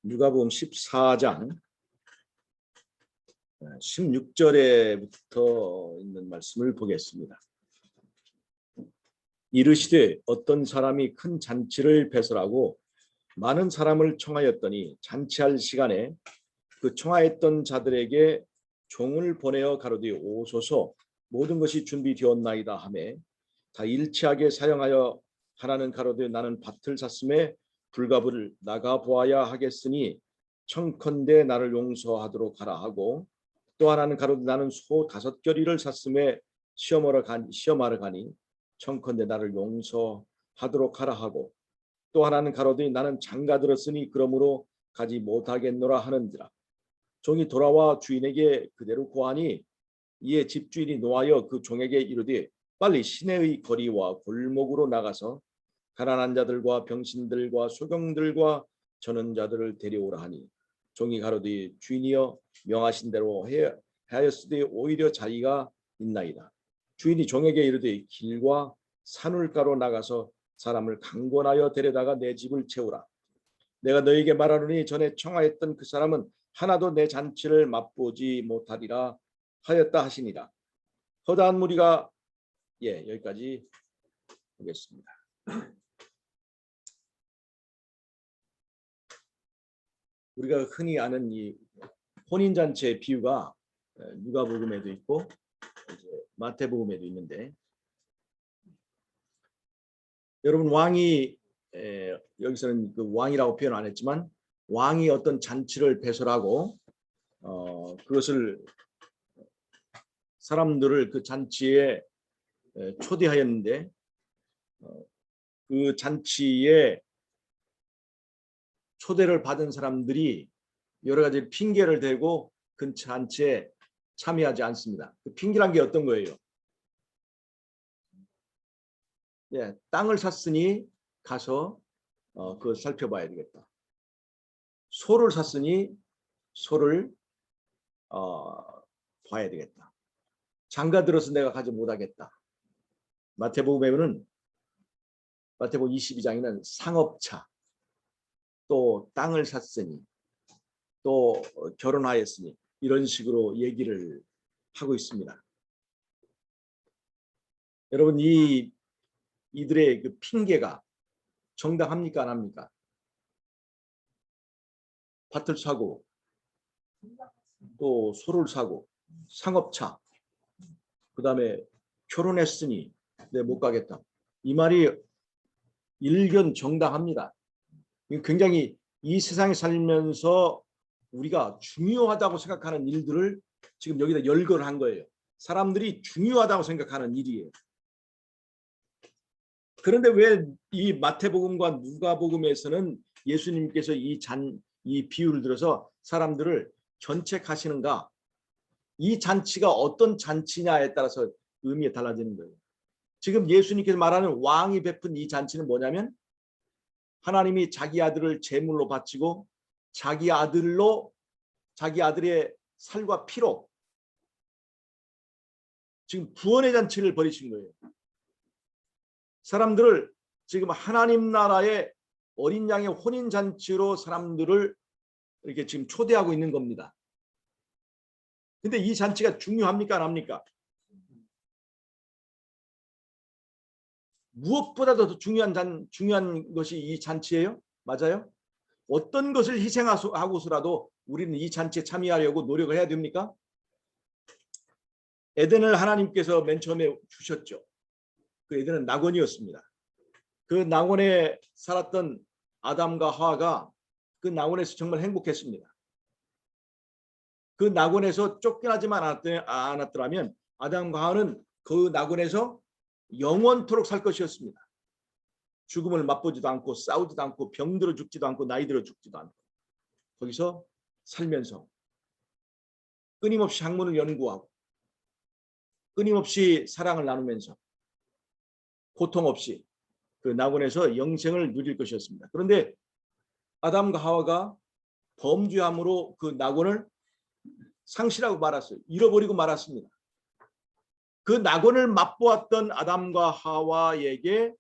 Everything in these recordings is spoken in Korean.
누가복음 14장 16절에부터 있는 말씀을 보겠습니다. 이르시되 어떤 사람이 큰 잔치를 배설하고 많은 사람을 청하였더니 잔치할 시간에 그 청하였던 자들에게 종을 보내어 가로되 오소서 모든 것이 준비되었나이다 하매 다 일치하게 사용하여 하나는 가로되 나는 밭을 샀음에 불갑을 나가 보아야 하겠으니 청컨대 나를 용서하도록 하라 하고 또 하나는 가로되 나는 소 5겨리를 샀음에 시험하러 가니 청컨대 나를 용서하도록 하라 하고 또 하나는 가로되 나는 장가 들었으니 그러므로 가지 못하겠노라 하는지라. 종이 돌아와 주인에게 그대로 고하니 이에 집주인이 노하여 그 종에게 이르되 빨리 시내의 거리와 골목으로 나가서 가난한 자들과 병신들과 소경들과 저는 자들을 데려오라 하니 종이 가로되 주인이여 명하신 대로 하였으되 오히려 자기가 있나이다. 주인이 종에게 이르되 길과 산울가로 나가서 사람을 강권하여 데려다가 내 집을 채우라. 내가 너에게 말하노니 전에 청하였던 그 사람은 하나도 내 잔치를 맛보지 못하리라 하였다 하시니라. 허다한 무리가 여기까지 보겠습니다. 우리가 흔히 아는 이 혼인잔치의 비유가 누가복음에도 있고 마태복음에도 있는데, 여러분 왕이 여기서는 그 왕이라고 표현 안 했지만 왕이 어떤 잔치를 배설하고 그것을 사람들을 그 잔치에 초대하였는데 그 잔치에 초대를 받은 사람들이 여러 가지 핑계를 대고 그 잔치에 참여하지 않습니다. 그 핑계란 게 어떤 거예요? 땅을 샀으니 가서 그걸 살펴봐야 되겠다. 소를 샀으니 소를 봐야 되겠다. 장가 들어서 내가 가지 못하겠다. 마태복음에는 마태복음 22장에는 상업차, 또 땅을 샀으니, 또 결혼하였으니 이런 식으로 얘기를 하고 있습니다. 여러분, 이들의 그 핑계가 정당합니까, 안 합니까? 밭을 사고 또 소를 사고 상업차, 그 다음에 결혼했으니 내 못 가겠다. 이 말이 일견 정당합니다. 굉장히 이 세상에 살면서 우리가 중요하다고 생각하는 일들을 지금 여기다 열거한 거예요. 사람들이 중요하다고 생각하는 일이에요. 그런데 왜 이 마태복음과 누가복음에서는 예수님께서 이 비유를 들어서 사람들을 견책하시는가? 이 잔치가 어떤 잔치냐에 따라서 의미가 달라지는 거예요. 지금 예수님께서 말하는 왕이 베푼 이 잔치는 뭐냐면 하나님이 자기 아들을 제물로 바치고 자기 아들의 살과 피로 지금 구원의 잔치를 벌이신 거예요. 사람들을 지금 하나님 나라의 어린 양의 혼인 잔치로 사람들을 이렇게 지금 초대하고 있는 겁니다. 근데 이 잔치가 중요합니까, 안 합니까? 무엇보다도 더 중요한 것이 이 잔치예요. 맞아요? 어떤 것을 희생하고서라도 우리는 이 잔치에 참여하려고 노력을 해야 됩니까? 에덴을 하나님께서 맨 처음에 주셨죠. 그 에덴은 낙원이었습니다. 그 낙원에 살았던 아담과 하와가 그 낙원에서 정말 행복했습니다. 그 낙원에서 쫓겨나지만 않았더라면 아담과 하와는 그 낙원에서 영원토록 살 것이었습니다. 죽음을 맛보지도 않고 싸우지도 않고 병들어 죽지도 않고 나이 들어 죽지도 않고 거기서 살면서 끊임없이 학문을 연구하고 끊임없이 사랑을 나누면서 고통 없이 그 낙원에서 영생을 누릴 것이었습니다. 그런데 아담과 하와가 범죄함으로 그 낙원을 상실하고 말았어요. 잃어버리고 말았습니다. 그 낙원을 맛보았던 아담과 하와에게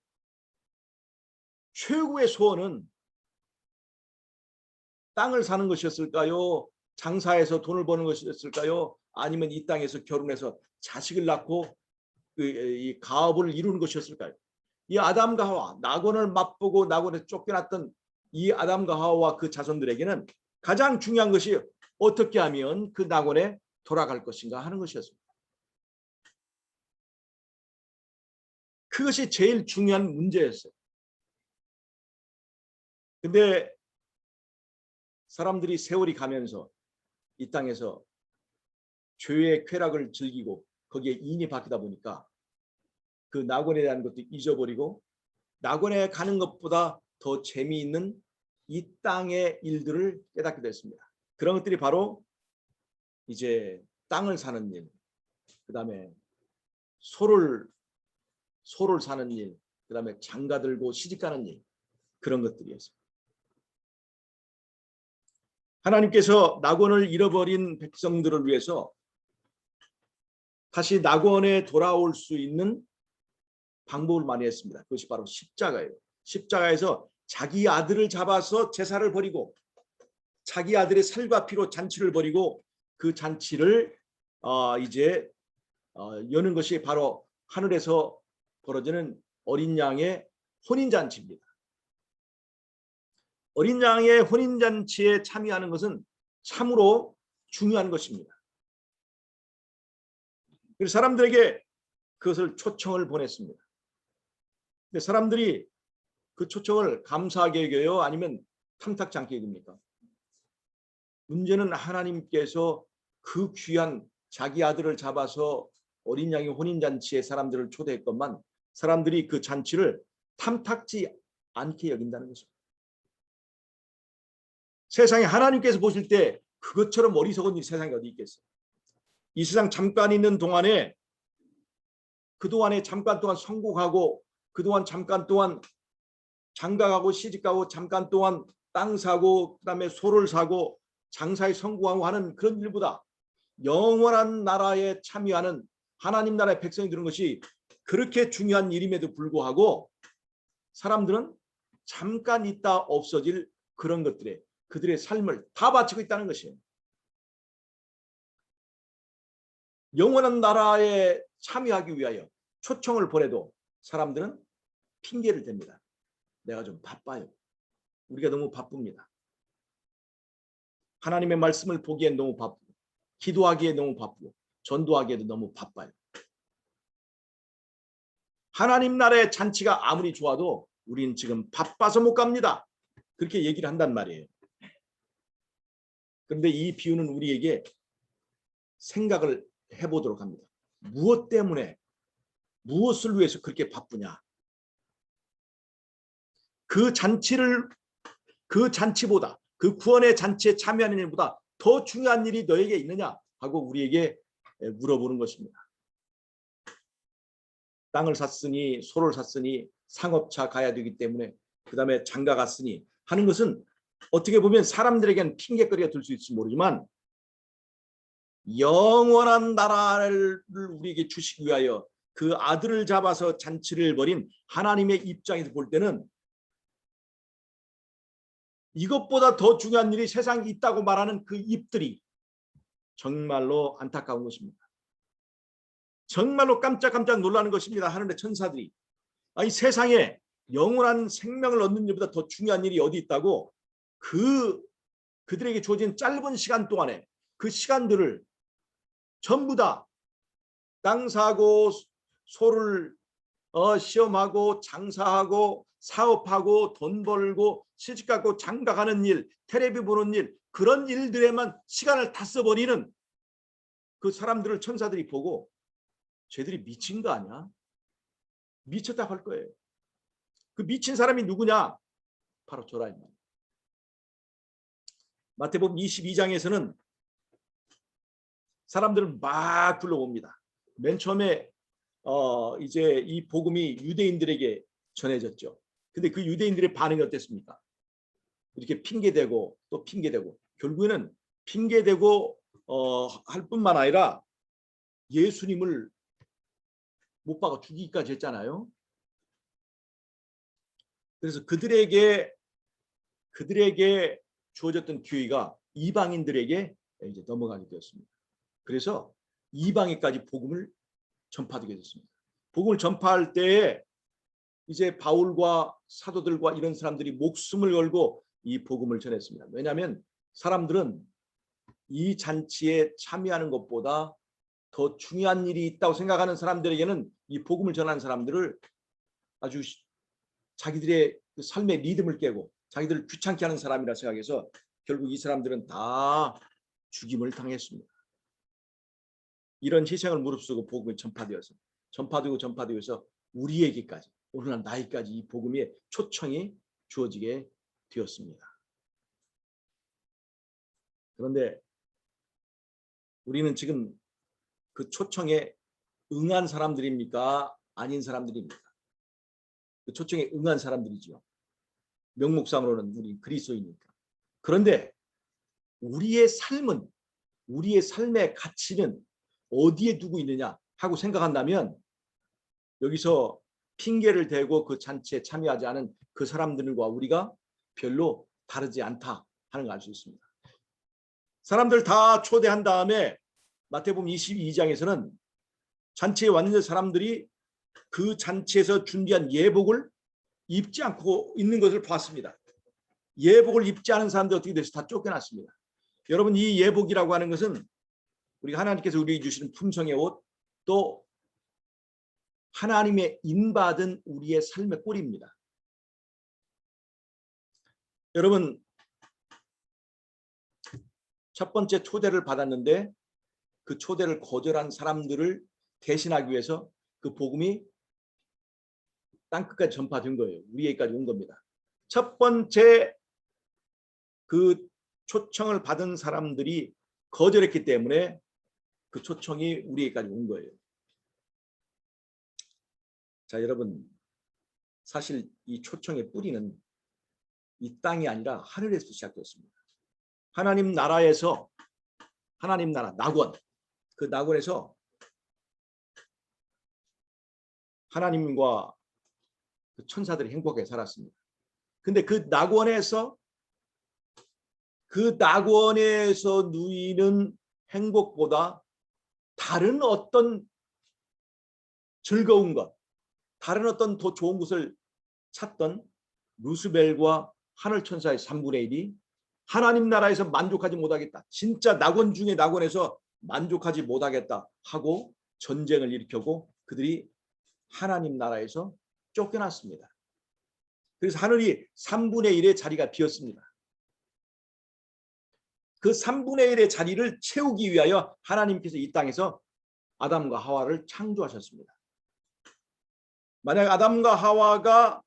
최고의 소원은 땅을 사는 것이었을까요? 장사해서 돈을 버는 것이었을까요? 아니면 이 땅에서 결혼해서 자식을 낳고 이 가업을 이루는 것이었을까요? 이 아담과 하와, 낙원을 맛보고 낙원에서 쫓겨났던 이 아담과 하와와 그 자손들에게는 가장 중요한 것이 어떻게 하면 그 낙원에 돌아갈 것인가 하는 것이었습니다. 그것이 제일 중요한 문제였어요. 근데 사람들이 세월이 가면서 이 땅에서 죄의 쾌락을 즐기고 거기에 인이 바뀌다 보니까 그 낙원에 대한 것도 잊어버리고 낙원에 가는 것보다 더 재미있는 이 땅의 일들을 깨닫게 됐습니다. 그런 것들이 바로 이제 땅을 사는 일, 그 다음에 소를 사는 일, 그 다음에 장가 들고 시집가는 일, 그런 것들이었어요. 하나님께서 낙원을 잃어버린 백성들을 위해서 다시 낙원에 돌아올 수 있는 방법을 많이 했습니다. 그것이 바로 십자가예요. 십자가에서 자기 아들을 잡아서 제사를 버리고 자기 아들의 살과 피로 잔치를 벌이고 그 잔치를 이제 여는 것이 바로 하늘에서 벌어지는 어린 양의 혼인잔치입니다. 어린 양의 혼인잔치에 참여하는 것은 참으로 중요한 것입니다. 그래서 사람들에게 그것을 초청을 보냈습니다. 근데 사람들이 그 초청을 감사하게 여겨요? 아니면 탐탁지 않게 여깁니까? 문제는 하나님께서 그 귀한 자기 아들을 잡아서 어린 양의 혼인잔치에 사람들을 초대했건만 사람들이 그 잔치를 탐탁지 않게 여긴다는 것입니다. 세상에 하나님께서 보실 때 그것처럼 어리석은 일이 세상에 어디 있겠어요? 이 세상 잠깐 있는 동안에 그동안에 잠깐 동안 성공하고 그동안 잠깐 동안 장가가고 시집가고 잠깐 동안 땅 사고 그다음에 소를 사고 장사에 성공하고 하는 그런 일보다 영원한 나라에 참여하는 하나님 나라의 백성이 되는 것이 그렇게 중요한 일임에도 불구하고 사람들은 잠깐 있다 없어질 그런 것들에 그들의 삶을 다 바치고 있다는 것이에요. 영원한 나라에 참여하기 위하여 초청을 보내도 사람들은 핑계를 댑니다. 내가 좀 바빠요. 우리가 너무 바쁩니다. 하나님의 말씀을 보기엔 너무 바쁘고 기도하기에 너무 바쁘고 전도하기에도 너무 바빠요. 하나님 나라의 잔치가 아무리 좋아도 우리는 지금 바빠서 못 갑니다. 그렇게 얘기를 한단 말이에요. 그런데 이 비유는 우리에게 생각을 해보도록 합니다. 무엇 때문에 무엇을 위해서 그렇게 바쁘냐? 그 잔치보다 그 구원의 잔치에 참여하는 일보다 더 중요한 일이 너에게 있느냐 하고 우리에게 물어보는 것입니다. 땅을 샀으니 소를 샀으니 상업차 가야 되기 때문에 그 다음에 장가 갔으니 하는 것은 어떻게 보면 사람들에게는 핑계거리가 될 수 있을지 모르지만 영원한 나라를 우리에게 주시기 위하여 그 아들을 잡아서 잔치를 벌인 하나님의 입장에서 볼 때는 이것보다 더 중요한 일이 세상에 있다고 말하는 그 입들이 정말로 안타까운 것입니다. 정말로 깜짝깜짝 놀라는 것입니다. 하늘의 천사들이. 아니 세상에 영원한 생명을 얻는 일보다 더 중요한 일이 어디 있다고 그들에게 주어진 짧은 시간 동안에 그 시간들을 전부 다 땅 사고 소를 시험하고 장사하고 사업하고 돈 벌고 시집가고 장가가는 일, 텔레비 보는 일 그런 일들에만 시간을 다 써버리는 그 사람들을 천사들이 보고 쟤들이 미친 거 아니야? 미쳤다고 할 거예요. 그 미친 사람이 누구냐? 바로 저라. 마태복음 22장에서는 사람들을 막 불러옵니다. 맨 처음에 이제 이 복음이 유대인들에게 전해졌죠. 근데 그 유대인들의 반응이 어땠습니까? 이렇게 핑계대고 또 핑계대고 결국에는 핑계대고 할 뿐만 아니라 예수님을 못 박아 죽이기까지 했잖아요. 그래서 그들에게 주어졌던 기회가 이방인들에게 이제 넘어가게 되었습니다. 그래서 이방인까지 복음을 전파하게 됐습니다. 복음을 전파할 때에 이제 바울과 사도들과 이런 사람들이 목숨을 걸고 이 복음을 전했습니다. 왜냐하면 사람들은 이 잔치에 참여하는 것보다 더 중요한 일이 있다고 생각하는 사람들에게는 이 복음을 전하는 사람들을 아주 자기들의 그 삶의 리듬을 깨고 자기들을 귀찮게 하는 사람이라 생각해서 결국 이 사람들은 다 죽임을 당했습니다. 이런 희생을 무릅쓰고 복음이 전파되어서 우리에게까지 오늘날 나이까지 이 복음의 초청이 주어지게 되었습니다. 그런데 우리는 지금 그 초청에 응한 사람들입니까? 아닌 사람들입니까? 그 초청에 응한 사람들이죠. 명목상으로는 우리 그리스도이니까. 그런데 우리의 삶의 가치는 어디에 두고 있느냐 하고 생각한다면 여기서 핑계를 대고 그 잔치에 참여하지 않은 그 사람들과 우리가 별로 다르지 않다 하는 걸 알 수 있습니다. 사람들 다 초대한 다음에 마태복음 22장에서는 잔치에 왔는 사람들이 그 잔치에서 준비한 예복을 입지 않고 있는 것을 봤습니다. 예복을 입지 않은 사람들 어떻게 돼서 다 쫓겨났습니다. 여러분, 이 예복이라고 하는 것은 우리가 하나님께서 우리에게 주시는 품성의 옷, 또 하나님의 인받은 우리의 삶의 꼴입니다. 여러분, 첫 번째 초대를 받았는데 그 초대를 거절한 사람들을 대신하기 위해서 그 복음이 땅끝까지 전파된 거예요. 우리에게까지 온 겁니다. 첫 번째 그 초청을 받은 사람들이 거절했기 때문에 그 초청이 우리에게까지 온 거예요. 자, 여러분, 사실 이 초청의 뿌리는 이 땅이 아니라 하늘에서 시작되었습니다. 하나님 나라에서, 하나님 나라 낙원, 그 낙원에서 하나님과 그 천사들이 행복하게 살았습니다. 근데 그 낙원에서 누리는 행복보다 다른 어떤 즐거운 것, 다른 어떤 더 좋은 것을 찾던 루스벨과 하늘천사의 3분의 1이 하나님 나라에서 만족하지 못하겠다. 진짜 낙원 중에 낙원에서 만족하지 못하겠다 하고 전쟁을 일으켰고 그들이 하나님 나라에서 쫓겨났습니다. 그래서 하늘이 3분의 1의 자리가 비었습니다. 그 3분의 1의 자리를 채우기 위하여 하나님께서 이 땅에서 아담과 하와를 창조하셨습니다. 만약 아담과 하와가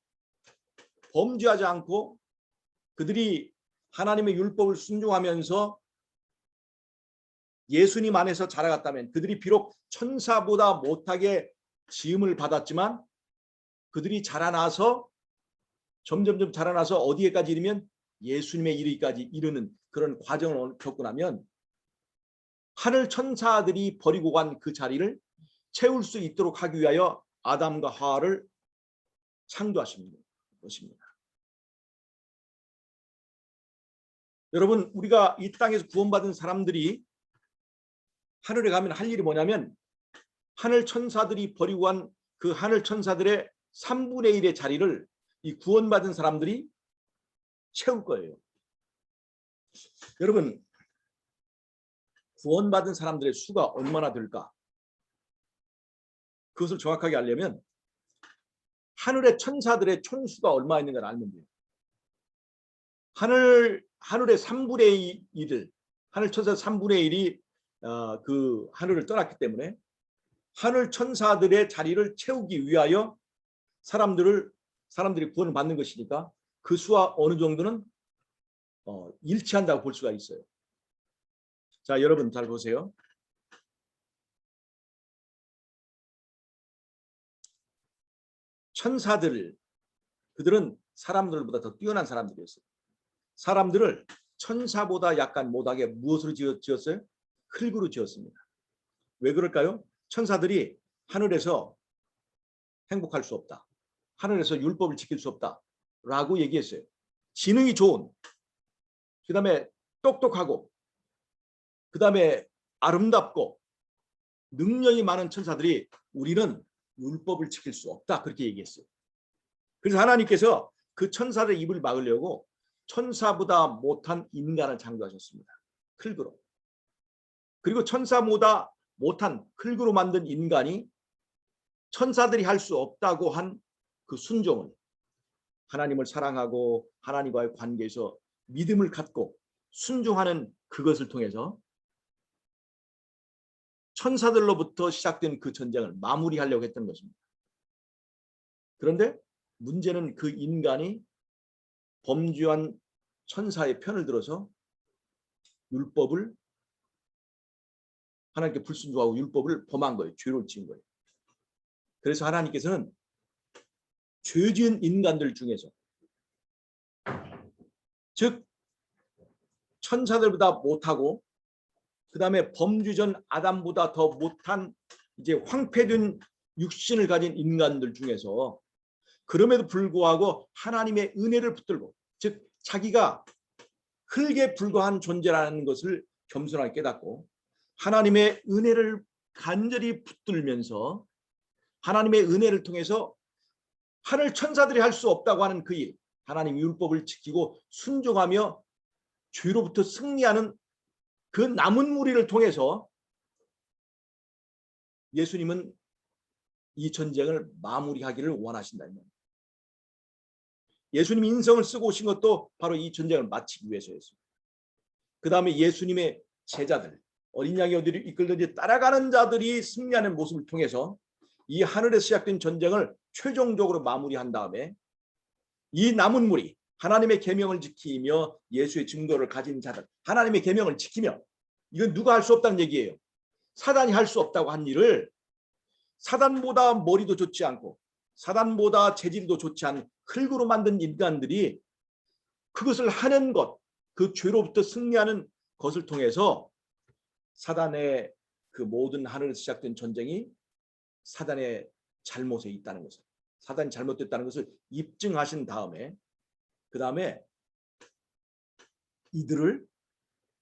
범죄하지 않고 그들이 하나님의 율법을 순종하면서 예수님 안에서 자라갔다면 그들이 비록 천사보다 못하게 지음을 받았지만 그들이 자라나서 점점점 자라나서 어디에까지 이르면 예수님의 이르기까지 이르는 그런 과정을 겪고 나면 하늘 천사들이 버리고 간 그 자리를 채울 수 있도록 하기 위하여 아담과 하와를 창조하신 것입니다. 여러분, 우리가 이 땅에서 구원받은 사람들이 하늘에 가면 할 일이 뭐냐면 하늘 천사들이 버리고 간 그 하늘 천사들의 3분의 1의 자리를 이 구원받은 사람들이 채울 거예요. 여러분, 구원받은 사람들의 수가 얼마나 될까? 그것을 정확하게 알려면 하늘의 천사들의 총수가 얼마 있는가 알면 돼요. 하늘의 3분의 1을 하늘 천사 3분의 1이 그 하늘을 떠났기 때문에 하늘 천사들의 자리를 채우기 위하여 사람들이 구원을 받는 것이니까 그 수와 어느 정도는 일치한다고 볼 수가 있어요. 자, 여러분 잘 보세요. 천사들, 그들은 사람들보다 더 뛰어난 사람들이었어요. 사람들을 천사보다 약간 못하게 무엇으로 지었어요? 흙으로 지었습니다. 왜 그럴까요? 천사들이 하늘에서 행복할 수 없다. 하늘에서 율법을 지킬 수 없다. 라고 얘기했어요. 지능이 좋은, 그 다음에 똑똑하고, 그 다음에 아름답고 능력이 많은 천사들이 우리는 율법을 지킬 수 없다, 그렇게 얘기했어요. 그래서 하나님께서 그 천사들의 입을 막으려고 천사보다 못한 인간을 창조하셨습니다. 흙으로. 그리고 천사보다 못한 흙으로 만든 인간이 천사들이 할 수 없다고 한 그 순종을, 하나님을 사랑하고 하나님과의 관계에서 믿음을 갖고 순종하는 그것을 통해서 천사들로부터 시작된 그 전쟁을 마무리하려고 했던 것입니다. 그런데 문제는 그 인간이 범죄한 천사의 편을 들어서 율법을, 하나님께 불순종하고 율법을 범한 거예요. 죄를 지은 거예요. 그래서 하나님께서는 죄 지은 인간들 중에서, 즉 천사들보다 못하고 그 다음에 범죄 전 아담보다 더 못한 이제 황폐된 육신을 가진 인간들 중에서, 그럼에도 불구하고 하나님의 은혜를 붙들고, 즉 자기가 흙에 불과한 존재라는 것을 겸손하게 깨닫고 하나님의 은혜를 간절히 붙들면서 하나님의 은혜를 통해서 하늘 천사들이 할 수 없다고 하는 그 일, 하나님 율법을 지키고 순종하며 죄로부터 승리하는 그 남은 무리를 통해서 예수님은 이 전쟁을 마무리하기를 원하신다는 겁니다. 예수님이 인성을 쓰고 오신 것도 바로 이 전쟁을 마치기 위해서였습니다. 그 다음에 예수님의 제자들, 어린 양이 어디를 이끌든지 따라가는 자들이 승리하는 모습을 통해서 이 하늘에서 시작된 전쟁을 최종적으로 마무리한 다음에 이 남은 무리, 하나님의 계명을 지키며 예수의 증거를 가진 자들, 하나님의 계명을 지키며, 이건 누가 할 수 없다는 얘기예요. 사단이 할 수 없다고 한 일을 사단보다 머리도 좋지 않고 사단보다 재질도 좋지 않은 흙으로 만든 인간들이 그것을 하는 것, 그 죄로부터 승리하는 것을 통해서 사단의 그 모든 하늘에서 시작된 전쟁이 사단의 잘못에 있다는 것을, 사단이 잘못됐다는 것을 입증하신 다음에, 그 다음에 이들을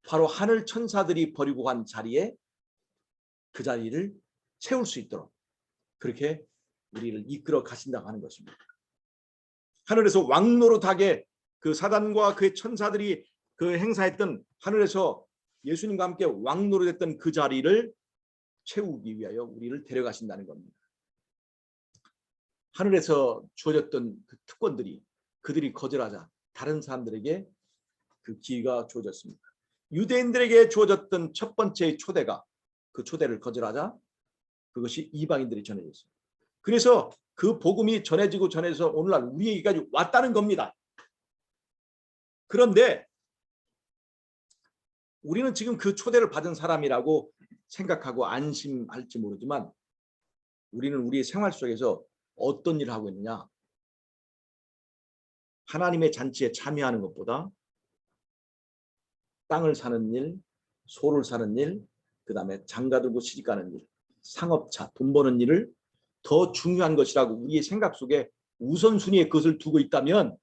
바로 하늘 천사들이 버리고 간 자리에, 그 자리를 채울 수 있도록 그렇게 우리를 이끌어 가신다고 하는 것입니다. 하늘에서 왕노릇하게 그 사단과 그의 천사들이 그 행사했던, 하늘에서 예수님과 함께 왕노릇했던 그 자리를 채우기 위하여 우리를 데려가신다는 겁니다. 하늘에서 주어졌던 그 특권들이, 그들이 거절하자 다른 사람들에게 그 기회가 주어졌습니다. 유대인들에게 주어졌던 첫 번째의 초대가, 그 초대를 거절하자 그것이 이방인들이 전해졌습니다. 그래서 그 복음이 전해져서 오늘날 우리에게까지 왔다는 겁니다. 그런데 우리는 지금 그 초대를 받은 사람이라고 생각하고 안심할지 모르지만, 우리는 우리의 생활 속에서 어떤 일을 하고 있느냐, 하나님의 잔치에 참여하는 것보다 땅을 사는 일, 소를 사는 일, 그 다음에 장가 들고 시집 가는 일, 상업차, 돈 버는 일을 더 중요한 것이라고 우리의 생각 속에 우선순위에 그것을 두고 있다면,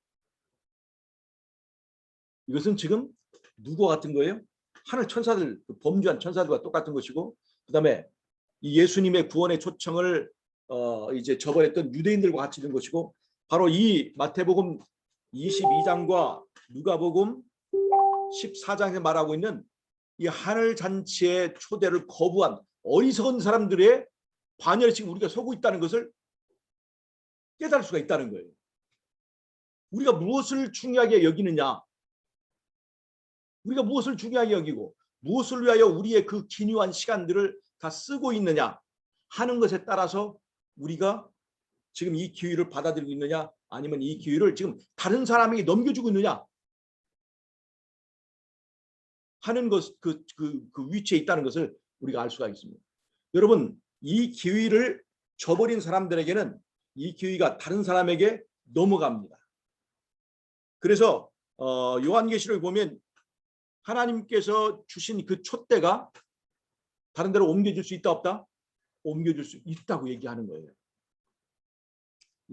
이것은 지금 누구와 같은 거예요? 하늘 천사들, 범죄한 천사들과 똑같은 것이고, 그 다음에 이 예수님의 구원의 초청을 이제 저버렸던 유대인들과 같이 된 것이고, 바로 이 마태복음 22장과 누가복음 14장에 말하고 있는 이 하늘 잔치의 초대를 거부한 어리석은 사람들의 반열에 지금 우리가 서고 있다는 것을 깨달을 수가 있다는 거예요. 우리가 무엇을 중요하게 여기느냐, 우리가 무엇을 중요하게 여기고 무엇을 위하여 우리의 그 기묘한 시간들을 다 쓰고 있느냐 하는 것에 따라서 우리가 지금 이 기회를 받아들이고 있느냐, 아니면 이 기회를 지금 다른 사람에게 넘겨주고 있느냐 하는 것, 그 위치에 있다는 것을 우리가 알 수가 있습니다. 여러분, 이 기회를 저버린 사람들에게는 이 기회가 다른 사람에게 넘어갑니다. 그래서 요한계시록을 보면 하나님께서 주신 그 촛대가 다른 데로 옮겨질 수 있다 없다? 옮겨질 수 있다고 얘기하는 거예요.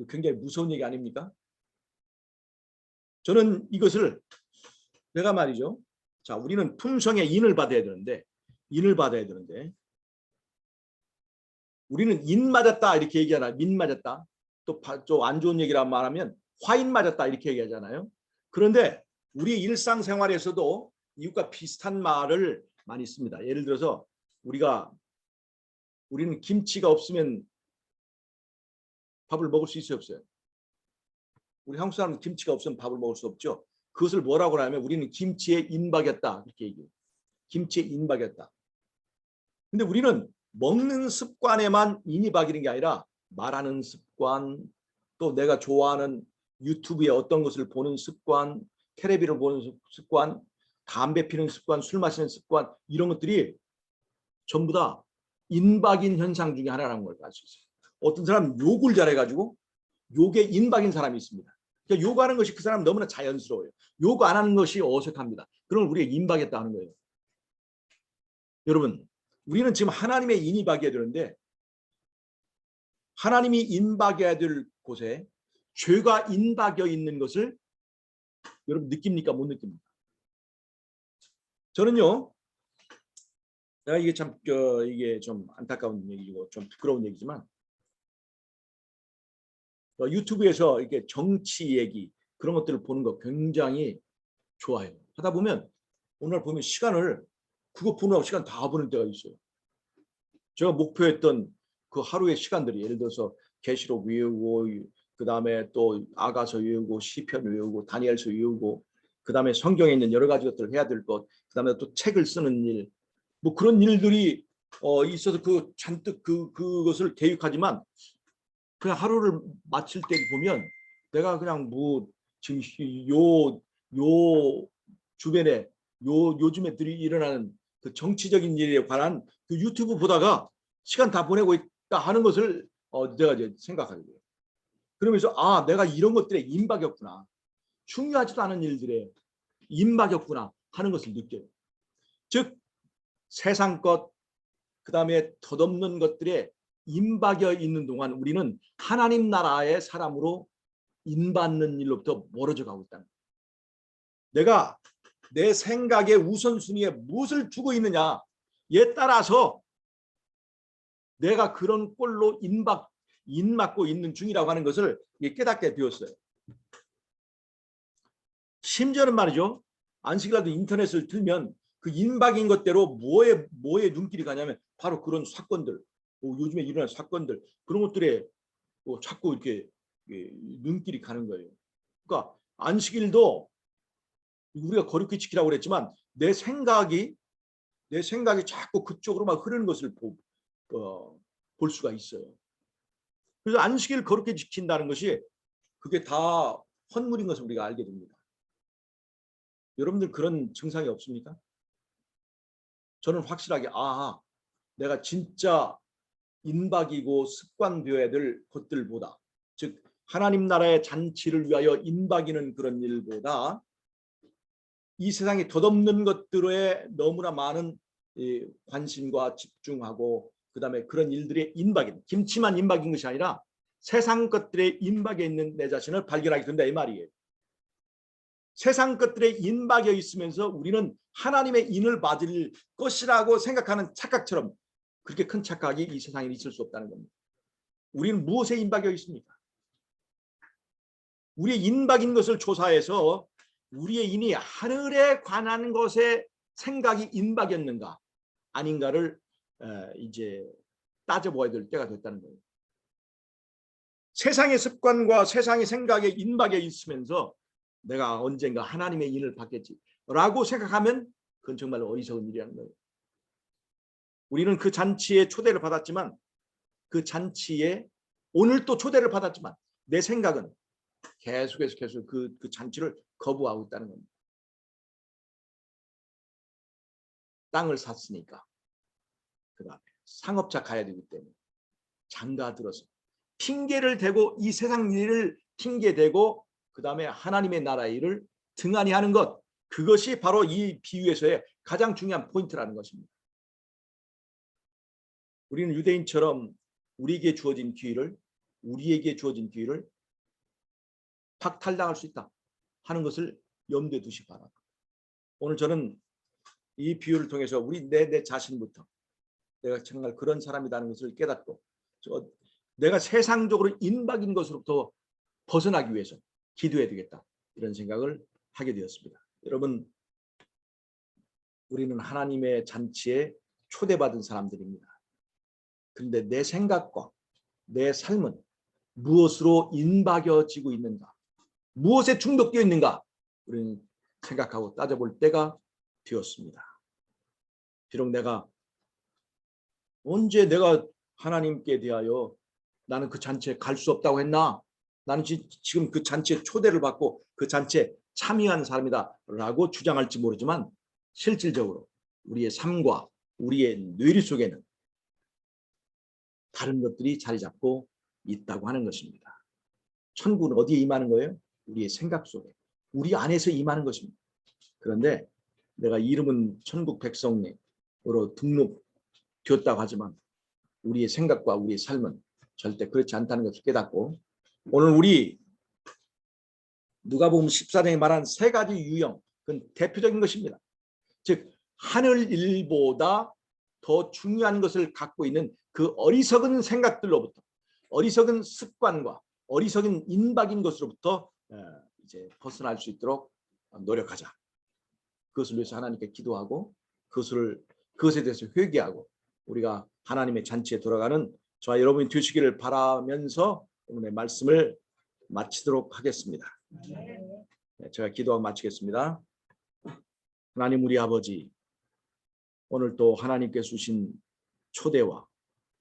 굉장히 무서운 얘기 아닙니까? 저는 이것을 내가 말이죠. 자, 우리는 품성의 인을 받아야 되는데, 인을 받아야 되는데, 우리는 인 맞았다 이렇게 얘기하나, 민 맞았다. 또 안 좋은 얘기라 말하면 화인 맞았다 이렇게 얘기하잖아요. 그런데 우리 일상생활에서도 이것과 비슷한 말을 많이 씁니다. 예를 들어서 우리는 김치가 없으면 밥을 먹을 수 있어요, 없어요? 우리 한국 사람은 김치가 없으면 밥을 먹을 수 없죠. 그것을 뭐라고 하냐면 우리는 김치에 인박였다 이렇게 얘기해요. 김치에 인박였다. 근데 우리는 먹는 습관에만 인이 박이는 게 아니라 말하는 습관, 또 내가 좋아하는 유튜브에 어떤 것을 보는 습관, 텔레비를 보는 습관, 담배 피는 습관, 술 마시는 습관, 이런 것들이 전부 다 인박인 현상 중에 하나라는 걸 알 수 있어요. 어떤 사람은 욕을 잘해가지고 욕에 인박인 사람이 있습니다. 그러니까 욕하는 것이 그 사람 너무나 자연스러워요. 욕 안 하는 것이 어색합니다. 그럼 우리가 인박했다 하는 거예요. 여러분, 우리는 지금 하나님의 인이 박여야 되는데 하나님이 인박여야 될 곳에 죄가 인박여 있는 것을 여러분 느낍니까? 못 느낍니까? 저는요, 내가 이게 좀 안타까운 얘기고 좀 부끄러운 얘기지만 유튜브에서 이렇게 정치 얘기 그런 것들을 보는 거 굉장히 좋아해요. 하다 보면 오늘 보면 시간을 그거 보느라고 시간 다 보낼 때가 있어요. 제가 목표했던 그 하루의 시간들이 예를 들어서 계시록 외우고 그다음에 또 아가서 외우고 시편 외우고 다니엘서 외우고 그다음에 성경에 있는 여러 가지 것들을 해야 될 것, 그다음에 또 책을 쓰는 일, 뭐 그런 일들이 있어서 그 잔뜩 그것을 계획하지만 그냥 하루를 마칠 때 보면 내가 그냥 뭐 지금 요 주변에 요즘에 일어나는 그 정치적인 일에 관한 그 유튜브 보다가 시간 다 보내고 있다 하는 것을 내가 이제 생각하게 돼요. 그러면서 내가 이런 것들에 임박이었구나. 중요하지도 않은 일들에 임박이었구나 하는 것을 느껴요. 즉 세상 것 그다음에 덧없는 것들에 임박여 있는 동안 우리는 하나님 나라의 사람으로 인받는 일로부터 멀어져 가고 있다는 거예요. 내가 내 생각의 우선순위에 무엇을 두고 있느냐에 따라서 내가 그런 꼴로 인맞고 있는 중이라고 하는 것을 깨닫게 되었어요. 심지어는 말이죠. 안식이라도 인터넷을 틀면 그 인박인 것대로 뭐에 눈길이 가냐면 바로 그런 사건들, 요즘에 일어나는 사건들 그런 것들에 자꾸 이렇게 눈길이 가는 거예요. 그러니까 안식일도 우리가 거룩히 지키라고 그랬지만 내 생각이 자꾸 그쪽으로만 흐르는 것을 볼 수가 있어요. 그래서 안식일 거룩히 지킨다는 것이 그게 다 헛물인 것을 우리가 알게 됩니다. 여러분들 그런 증상이 없습니까? 저는 확실하게 내가 진짜 인박이고 습관되어야 될 것들보다 즉 하나님 나라의 잔치를 위하여 인박이는 그런 일보다 이 세상에 덧없는 것들에 너무나 많은 관심과 집중하고 그다음에 그런 일들의 인박인 김치만 인박인 것이 아니라 세상 것들의 인박에 있는 내 자신을 발견하게 된다 이 말이에요. 세상 것들에 인박여 있으면서 우리는 하나님의 인을 받을 것이라고 생각하는 착각처럼 그렇게 큰 착각이 이 세상에 있을 수 없다는 겁니다. 우리는 무엇에 인박여 있습니까? 우리의 인박인 것을 조사해서 우리의 인이 하늘에 관한 것에 생각이 인박이었는가 아닌가를 이제 따져보아야 될 때가 됐다는 거예요. 세상의 습관과 세상의 생각에 인박해 있으면서 내가 언젠가 하나님의 인을 받겠지라고 생각하면 그건 정말 어리석은 일이라는 거예요. 우리는 그 잔치에 초대를 받았지만 그 잔치에 오늘 또 초대를 받았지만 내 생각은 계속 그 잔치를 거부하고 있다는 겁니다. 땅을 샀으니까 그다음에 상업자 가야 되기 때문에 장가 들어서 핑계를 대고 이 세상 일을 핑계대고 그다음에 하나님의 나라 일을 등한히 하는 것 그것이 바로 이 비유에서의 가장 중요한 포인트라는 것입니다. 우리는 유대인처럼 우리에게 주어진 기회를 박탈당할 수 있다 하는 것을 염두에 두시 바랍니다. 오늘 저는 이 비유를 통해서 우리 내 자신부터 내가 정말 그런 사람이라는 것을 깨닫고 내가 세상적으로 인박인 것으로부터 벗어나기 위해서 기도해야 되겠다, 이런 생각을 하게 되었습니다. 여러분, 우리는 하나님의 잔치에 초대받은 사람들입니다. 그런데 내 생각과 내 삶은 무엇으로 인박여지고 있는가, 무엇에 중독되어 있는가, 우리는 생각하고 따져볼 때가 되었습니다. 비록 언제 내가 하나님께 대하여 나는 그 잔치에 갈 수 없다고 했나, 나는 지금 그 잔치에 초대를 받고 그 잔치에 참여한 사람이다 라고 주장할지 모르지만, 실질적으로 우리의 삶과 우리의 뇌리 속에는 다른 것들이 자리 잡고 있다고 하는 것입니다. 천국은 어디에 임하는 거예요? 우리의 생각 속에, 우리 안에서 임하는 것입니다. 그런데 내가 이름은 천국 백성으로 등록되었다고 하지만 우리의 생각과 우리의 삶은 절대 그렇지 않다는 것을 깨닫고, 오늘 우리 누가복음 14장에 말한 세 가지 유형, 그건 대표적인 것입니다. 즉 하늘 일보다 더 중요한 것을 갖고 있는 그 어리석은 생각들로부터, 어리석은 습관과 어리석은 인박인 것으로부터 이제 벗어날 수 있도록 노력하자. 그것을 위해서 하나님께 기도하고 그것에 대해서 회개하고 우리가 하나님의 잔치에 돌아가는 저와 여러분이 되시기를 바라면서 오늘의 말씀을 마치도록 하겠습니다. 제가 기도하고 마치겠습니다. 하나님 우리 아버지, 오늘 또 하나님께서 주신 초대와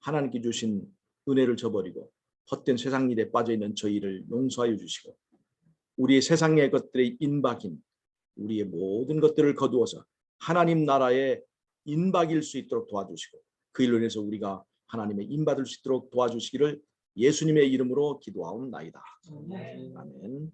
하나님께 주신 은혜를 저버리고 헛된 세상 일에 빠져있는 저희를 용서하여 주시고, 우리의 세상의 것들의 인박인 우리의 모든 것들을 거두어서 하나님 나라의 인박일 수 있도록 도와주시고, 그 일로 인해서 우리가 하나님의 인받을 수 있도록 도와주시기를 예수님의 이름으로 기도하옵나이다. 아멘.